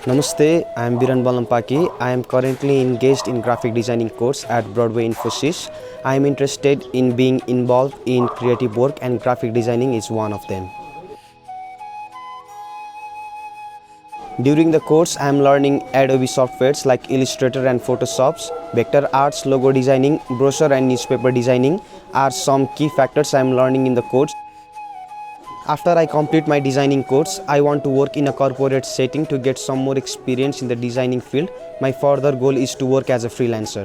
Namaste, I am Biran Balampaki. I am currently engaged in graphic designing course at Broadway Infosys. I am interested in being involved in creative work and graphic designing is one of them. During the course, I am learning Adobe softwares like Illustrator and Photoshop. Vector arts, logo designing, brochure and newspaper designing are some key factors I am learning in the course. After I complete my designing course, I want to work in a corporate setting to get some more experience in the designing field. My further goal is to work as a freelancer.